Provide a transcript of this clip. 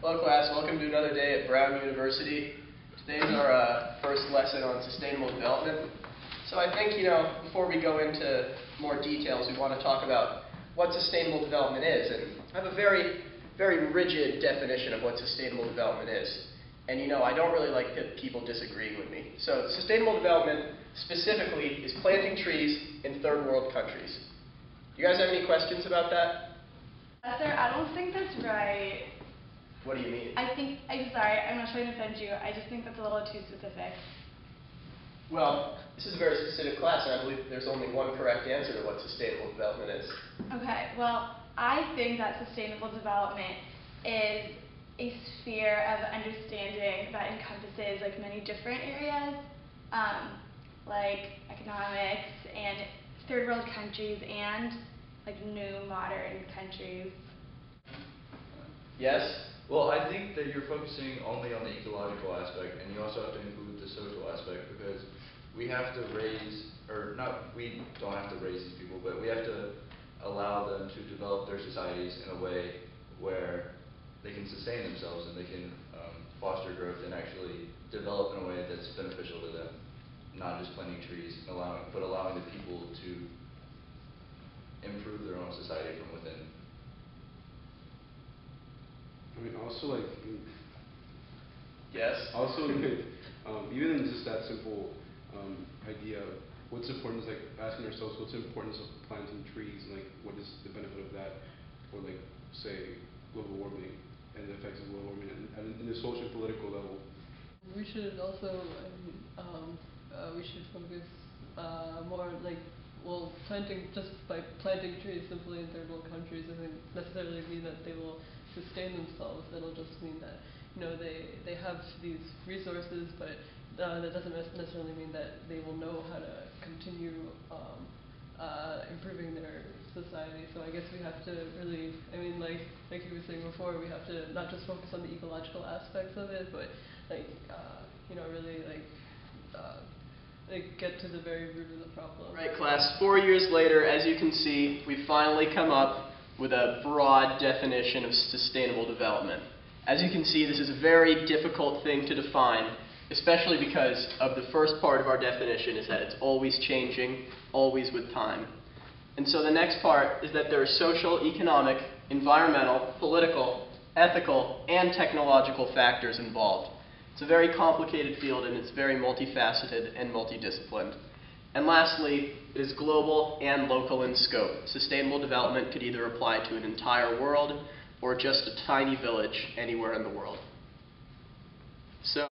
Hello class, welcome to another day at Brown University. Today's our first lesson on sustainable development. So I think, before we go into more details, we want to talk about what sustainable development is. And I have a very, very rigid definition of what sustainable development is. And I don't really like people disagreeing with me. So sustainable development specifically is planting trees in third world countries. Do you guys have any questions about that? Sir, I don't think that's right. What do you mean? I'm sorry, I'm not trying to offend you. I just think that's a little too specific. Well, this is a very specific class, and I believe there's only one correct answer to what sustainable development is. Okay, well, I think that sustainable development is a sphere of understanding that encompasses many different areas, like economics and third world countries and new modern countries. Yes? Well, I think that you're focusing only on the ecological aspect, and you also have to include the social aspect, because we have to raise, or not, we don't have to raise these people, but we have to allow them to develop their societies in a way where they can sustain themselves and they can foster growth and actually develop in a way that's beneficial to them, not just planting trees, but allowing the people to improve their own society from within. I mean, also Yes? also even in just that simple idea, what's important is asking ourselves what's the importance of planting trees, and what is the benefit of that for say global warming and the effects of global warming and in the social and political level. We should also, we should focus more planting, just by planting trees simply in third world countries doesn't necessarily mean that they will sustain themselves. It'll just mean that they have these resources, but that doesn't necessarily mean that they will know how to continue improving their society. So I guess we have to really, like you were saying before, we have to not just focus on the ecological aspects of it, but really get to the very root of the problem. Right, class. 4 years later, as you can see, we've finally come up with a broad definition of sustainable development. As you can see, this is a very difficult thing to define, especially because of the first part of our definition is that it's always changing, always with time. And so the next part is that there are social, economic, environmental, political, ethical, and technological factors involved. It's a very complicated field, and it's very multifaceted and multidisciplined. And lastly, it is global and local in scope. Sustainable development could either apply to an entire world or just a tiny village anywhere in the world. So